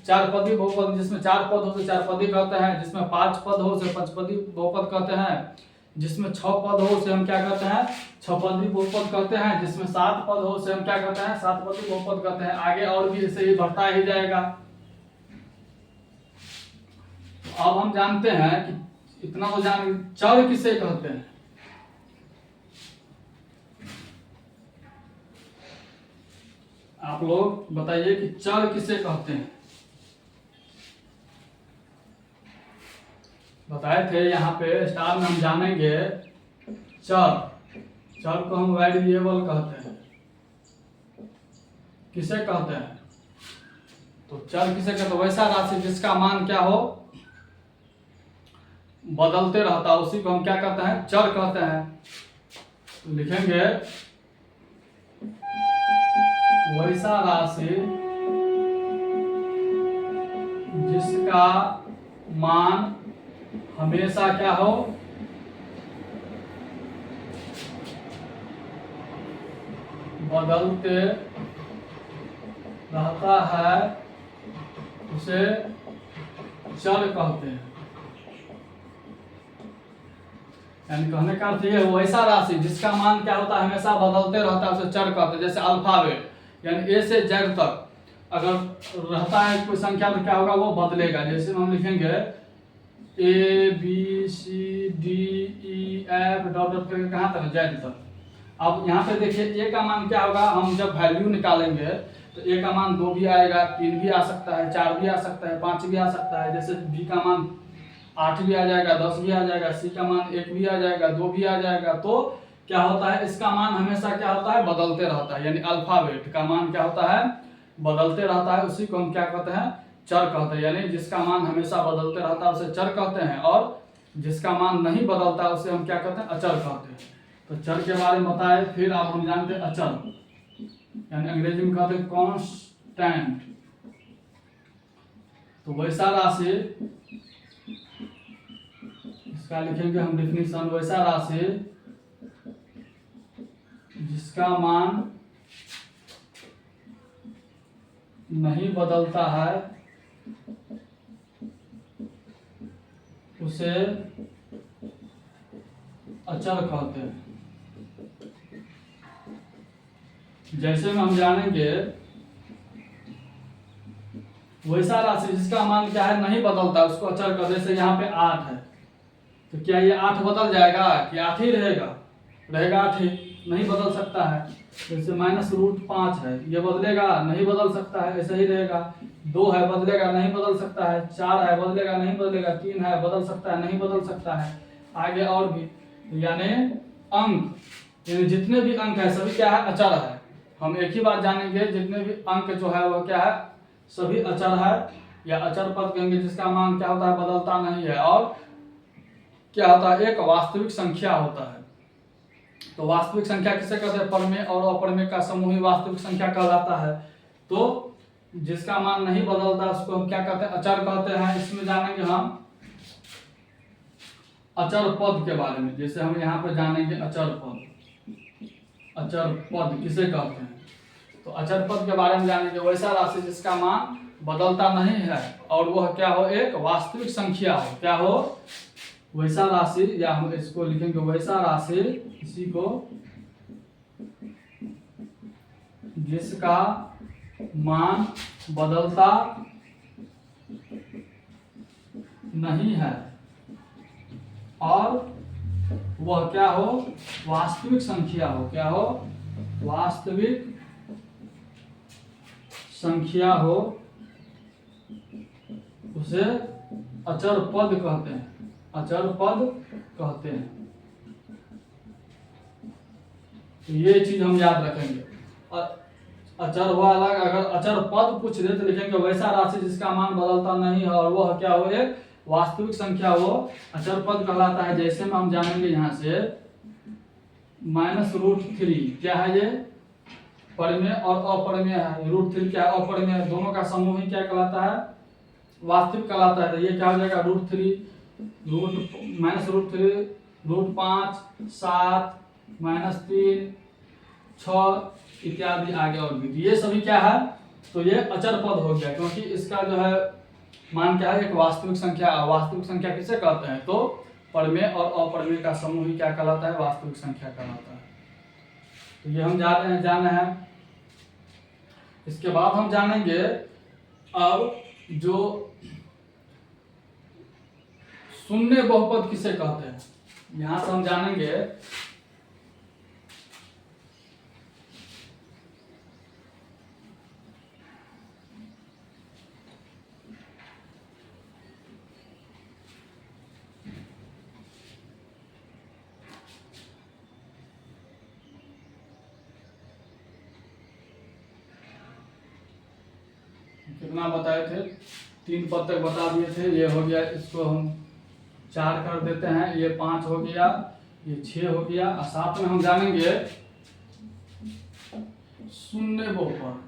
चारपदी बहुपद, जिसमें 4 पद हो तो चारपदी कहते हैं, जिसमें 5 पद हो उसे पंचपदी बहुपद कहते हैं, जिसमें 6 पद हो उसे हम क्या कहते हैं, छपदी बहुपद कहते हैं, जिसमें 7 पद हो उसे हम क्या कहते हैं, सातपदी बहुपद कहते हैं। आगे और भी ऐसे ही बढ़ता ही जाएगा। अब हम जानते हैं कि इतना तो जान, चर किसे कहते हैं। आप लोग बताइए कि चर किसे कहते हैं। बताए थे यहाँ पे स्टार में हम जानेंगे चर को हम वेरिएबल कहते हैं। किसे कहते हैं, तो चर किसे कहते हैं, वैसा राशि जिसका मान क्या हो, बदलते रहता है उसी को हम क्या कहते हैं, चर कहते हैं। तो लिखेंगे वैसा राशि जिसका मान हमेशा क्या हो, बदलते रहता है, उसे चर कहते हैं। यानी कहने का अर्थ ये है वैसा राशि जिसका मान क्या होता है, हमेशा बदलते रहता है, उसे चर कहते हैं। जैसे अल्फाबेट यानी ए से जेड तक अगर रहता है कोई संख्या तो क्या होगा, वो बदलेगा। जैसे हम लिखेंगे A B C D E F dot dot करके कहाँ तक, जेड तक। अब यहाँ पे देखिए ए का मान क्या होगा, हम जब वैल्यू निकालेंगे तो ए का मान 2 भी आएगा, 3 भी आ सकता है, 4 भी आ सकता है, 5 भी आ सकता है। जैसे बी का मान 8 भी आ जाएगा, 10 भी आ जाएगा, सी का मान 1 भी आ जाएगा, 2 भी आ जाएगा। तो क्या होता है, इसका मान हमेशा क्या होता है, बदलते रहता है। यानी अल्फाबेट का मान क्या होता है, बदलते रहता है, उसी को हम क्या कहते हैं, चर कहते हैं। यानी जिसका मान हमेशा बदलते रहता है उसे चर कहते हैं, और जिसका मान नहीं बदलता उसे हम क्या कहते हैं, अचर कहते हैं। तो चर के बारे में बताए। फिर अब हम जानते हैं अचर, यानी अंग्रेजी में कहते हैं कांस्टेंट। तो वैसा राशि, इसका लिखेंगे हम डिफिनीशन, वैसा राशि जिसका मान नहीं बदलता है उसे अचर कहते हैं। जैसे में हम जानेंगे वैसा राशि जिसका मान क्या है, नहीं बदलता, उसको अचर कहते हैं। जैसे यहाँ पे 8 है, तो क्या ये 8 बदल जाएगा कि 8 ही रहेगा, रहेगा 8 ही, नहीं बदल सकता है। जैसे -√5 है, ये बदलेगा, नहीं बदल सकता है, ऐसे ही रहेगा। 2 है, बदलेगा, नहीं बदल सकता है। 4 है, बदलेगा, नहीं बदलेगा। 3 है, बदल सकता है, नहीं बदल सकता है। आगे और भी, यानी अंक, यानी जितने भी अंक है सभी क्या है, अचर है। हम एक ही बात जानेंगे, जितने भी अंक जो है वो क्या है, सभी अचर है, या अचर पद कहेंगे जिसका मान क्या होता है, बदलता नहीं है। और क्या होता है, एक वास्तविक संख्या होता है। तो वास्तविक संख्या किसे कहते हैं, परमेय और अपरमेय का समूह ही वास्तविक संख्या कहलाता है। तो जिसका मान नहीं बदलता उसको हम क्या कहते हैं, अचर कहते हैं। इसमें जानेंगे हम अचर पद के बारे में। जैसे हम यहाँ पे जानेंगे अचर पद, अचर पद किसे कहते हैं। तो अचर पद के बारे में जानेंगे, वैसा राशि जिसका मान बदलता नहीं है और वह क्या हो, एक वास्तविक संख्या हो। क्या हो, वैसा राशि, या हम इसको लिखेंगे वैसा राशि, इसी को जिसका मान बदलता नहीं है और वह क्या हो, वास्तविक संख्या हो। क्या हो, वास्तविक संख्या हो, उसे अचर पद कहते हैं, अचर पद कहते हैं। तो ये चीज हम याद रखेंगे। अचर हुआ अलग, अगर अचर पद पूछ दे तो लिखेंगे वैसा राशि जिसका मान बदलता नहीं है और वह क्या हो, एक वास्तविक संख्या हो, अचर पद कहलाता है। जैसे में हम जानेंगे यहाँ से -√3 क्या है, ये परिमेय और अपरिमेय है। √3 क्या है, अपरिमेय, दोनों का समूह ही क्या कहलाता है, वास्तविक कहलाता है। तो ये क्या हो जाएगा, √3, -√3, √5, 7, -3, 6 इत्यादि आगे और भी। ये सभी क्या है, तो ये अचर पद हो गया, क्योंकि इसका जो है मान क्या है, एक वास्तविक संख्या। वास्तविक संख्या किसे कहते हैं, तो परिमेय और अपरिमेय का समूह ही क्या कहलाता है, वास्तविक संख्या कहलाता है। तो ये हम जाने हैं। इसके बाद हम जानेंगे अब जो शून्य बहुपद किसे कहते हैं। यहां से हम जानेंगे कितना बताए थे, 3 पद तक बता दिए थे। ये हो गया, इसको हम 4 कर देते हैं, ये 5 हो गया, ये 6 हो गया। और साथ में हम जानेंगे शून्य बहुपद।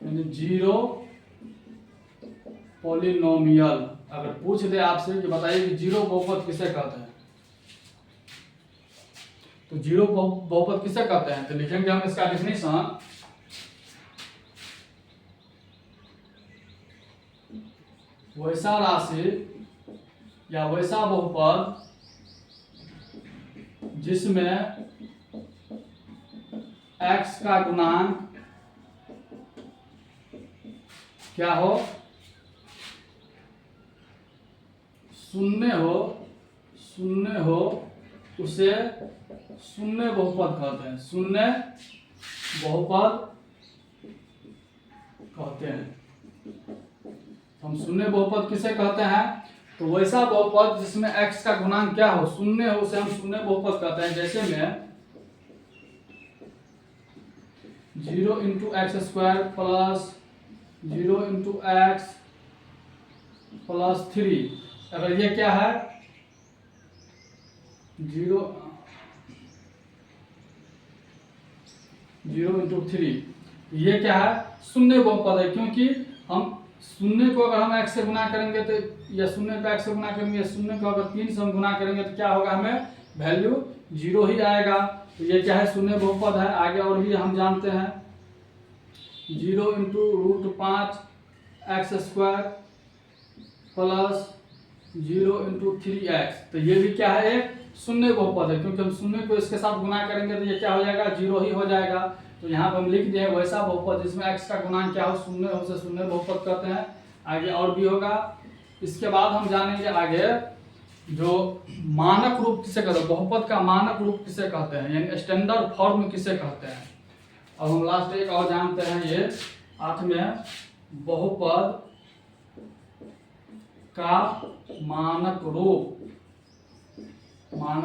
यानी जीरो पॉलिनोमियल। अगर पूछ दे आपसे कि बताइए कि जीरो बहुपद किसे कहते हैं, तो जीरो बहुपद किसे कहते हैं, तो लिखेंगे हम इसका डेफिनेशन। वैसा राशि या वैसा बहुपद जिसमें x का गुणांक क्या हो, शून्य हो, उसे शून्य बहुपद कहते हैं। शून्य बहुपद कहते हैं। हम शून्य बहुपद किसे कहते हैं, तो वैसा बहुपद जिसमें x का गुणांक क्या हो, शून्य हो, उसे हम शून्य बहुपद कहते हैं। जैसे में 0 into x square plus 0 into x plus 3, अगर ये क्या है 0 इंटू 3, ये क्या है शून्य बहुपद है। क्योंकि हम शून्य को अगर हम x से गुना करेंगे तो, या शून्य को x से गुना करेंगे, या शून्य को अगर 3 से हम गुना करेंगे तो क्या होगा, हमें वैल्यू 0 ही आएगा। तो ये क्या है शून्य बहुपद है। आगे और भी हम जानते हैं 0 into √5 x square plus 0 into 3x, तो ये भी क्या है एक शून्य बहुपद है। क्योंकि हम शून्य को इसके साथ गुना करेंगे तो ये क्या हो जाएगा 0 ही हो जाएगा। तो यहाँ पर हम लिख दिए वैसा बहुपद जिसमें x का गुणांक क्या हो, शून्य हो, उसे शून्य बहुपद कहते हैं। आगे और भी होगा। इसके बाद हम जानेंगे आगे जो मानक रूप किसे कहते हैं, बहुपद का मानक रूप किसे कहते हैं, यानी स्टैंडर्ड फॉर्म किसे कहते हैं। अब हम लास्ट एक और जानते हैं, ये 8 में बहुपद का मानक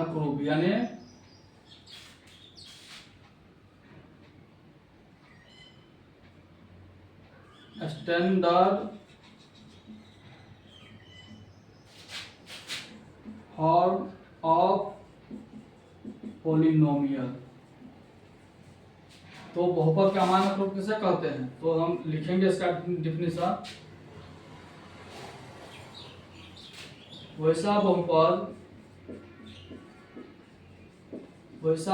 रूप यानी स्टैंडर्ड फॉर्म ऑफ पॉलिनोमियल। तो बहुपद का मानक रूप किसे कहते हैं, तो हम लिखेंगे इसका डिफिनेशन। वैसा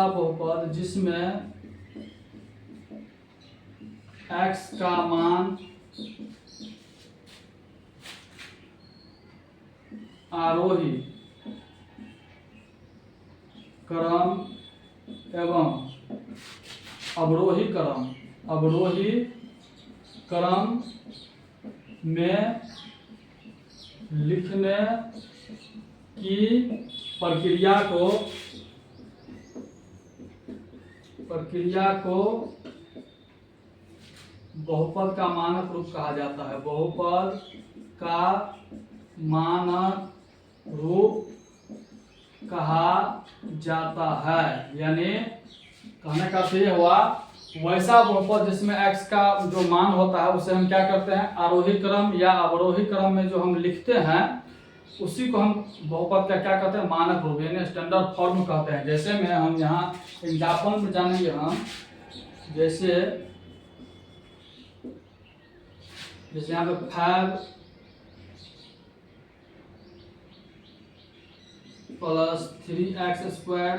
बहुपद जिसमें x का मान आरोही क्रम एवं अवरोही क्रम में लिखने की प्रक्रिया को बहुपद का मानक रूप कहा जाता है। बहुपद का मानक रूप कहा जाता है। यानी कहने का अर्थ ये हुआ, वैसा बहुपद जिसमें x का जो मान होता है उसे हम क्या करते हैं, आरोही क्रम या अवरोही क्रम में जो हम लिखते हैं उसी को हम बहुपद का क्या कहते हैं, मानक रूप यानी स्टैंडर्ड फॉर्म कहते हैं। जैसे में हम यहाँ एग्जाम्पल में जानेंगे हम, जैसे यहाँ पे 5 plus 3x square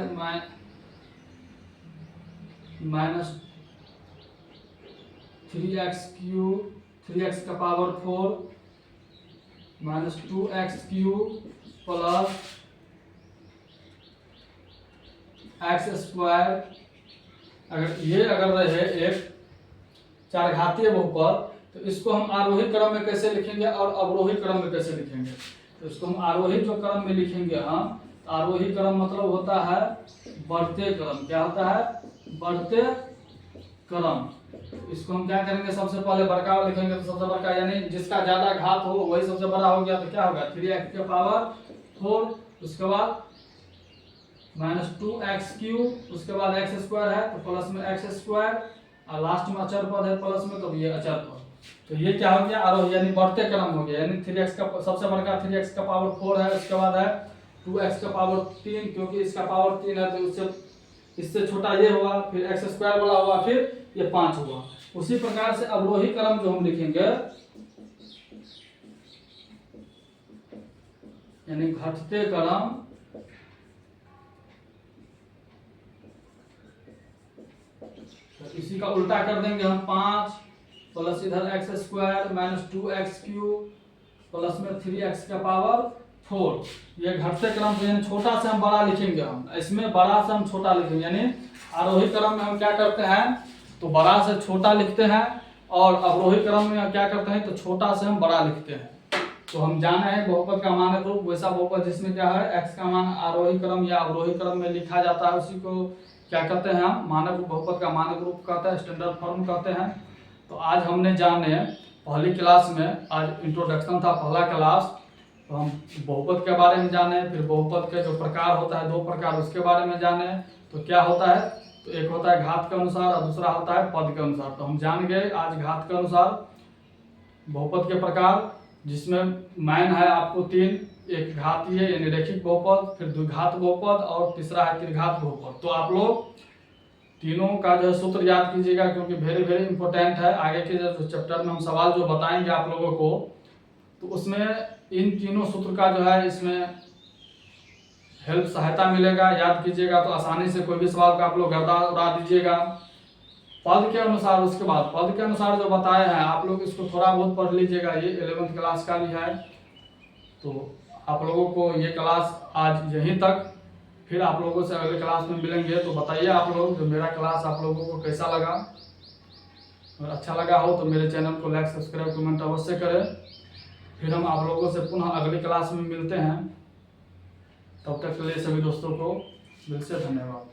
minus 3x cube 3x का power 4 minus 2x cube plus x square. अगर रहे एक चारघातीय बहुपद तो इसको हम आरोही क्रम में कैसे लिखेंगे और अवरोही क्रम में कैसे लिखेंगे। तो इसको हम आरोही जो क्रम में लिखेंगे हम, आरोही क्रम मतलब होता है बढ़ते क्रम। क्या होता है, बढ़ते क्रम। इसको हम क्या करेंगे, सबसे पहले बड़का लिखेंगे तो सबसे बड़का यानी जिसका ज्यादा घात हो वही सबसे बड़ा हो गया। तो क्या होगा 3x के पावर 4, उसके बाद माइनस 2x क्यूब, उसके बाद x स्क्वायर है तो प्लस में x स्क्वायर, और लास्ट में अचर पद है प्लस में, तो ये अचर पद। तो ये क्या हो गया, आरोही यानी बढ़ते क्रम हो गया, यानी 3x का सबसे बड़का 3x का पावर 4 है, उसके बाद है 2x का पावर 3, क्योंकि इसका पावर 3 है तो इससे छोटा ये होगा, फिर x स्क्वायर वाला होगा, फिर ये 5 होगा। उसी प्रकार से अवरोही क्रम जो हम लिखेंगे यानी घटते क्रम तो इसी का उल्टा कर देंगे हम, 5 प्लस इधर x square minus 2x cube plus में 3x का पावर 4। ये घटते क्रम से यानी छोटा से हम बड़ा लिखेंगे, हम इसमें बड़ा से हम छोटा लिखेंगे, यानी आरोही क्रम में हम क्या करते हैं तो बड़ा से छोटा लिखते हैं, और अवरोही क्रम में हम क्या करते हैं तो छोटा से हम बड़ा लिखते हैं। तो हम जाने हैं बहुपद का मानक रूप, वैसा बहुपद जिसमें क्या है x का मान आरोही क्रम या अवरोही क्रम में लिखा जाता है, उसी को क्या कहते हैं हम मानक रूप, बहुपद का मानक रूप कहते हैं, स्टैंडर्ड फॉर्म कहते हैं। तो आज हमने जाने पहली क्लास में, आज इंट्रोडक्शन था पहला क्लास, तो हम बहुपद के बारे में जाने, फिर बहुपद के जो प्रकार होता है 2 प्रकार उसके बारे में जाने। तो क्या होता है तो एक होता है घात के अनुसार और दूसरा होता है पद के अनुसार। तो हम जान गए आज घात के अनुसार बहुपद के प्रकार, जिसमें मैन है आपको 3, एक घातीय यानी रैखिक बहुपद, फिर द्विघात बहुपद और तीसरा है त्रिघात बहुपद। तो आप लोग तीनों का जो है सूत्र याद कीजिएगा, क्योंकि वेरी वेरी इंपॉर्टेंट है। आगे के जो चैप्टर में हम सवाल जो बताएंगे आप लोगों को, तो उसमें इन तीनों सूत्र का जो है इसमें हेल्प सहायता मिलेगा, याद कीजिएगा तो आसानी से कोई भी सवाल का आप लोग गर्दा उड़ा दीजिएगा। पद के अनुसार, उसके बाद पद के अनुसार जो बताए हैं आप लोग इसको थोड़ा बहुत पढ़ लीजिएगा, ये 11th क्लास का भी है। तो आप लोगों को ये क्लास आज यहीं तक, फिर आप लोगों से अगले क्लास में मिलेंगे। तो बताइए आप लोग जो मेरा क्लास आप लोगों को कैसा लगा, अगर अच्छा लगा हो तो मेरे चैनल को लाइक सब्सक्राइब कमेंट अवश्य करें। फिर हम आप लोगों से पुनः अगली क्लास में मिलते हैं, तब तक के लिए सभी दोस्तों को दिल से धन्यवाद।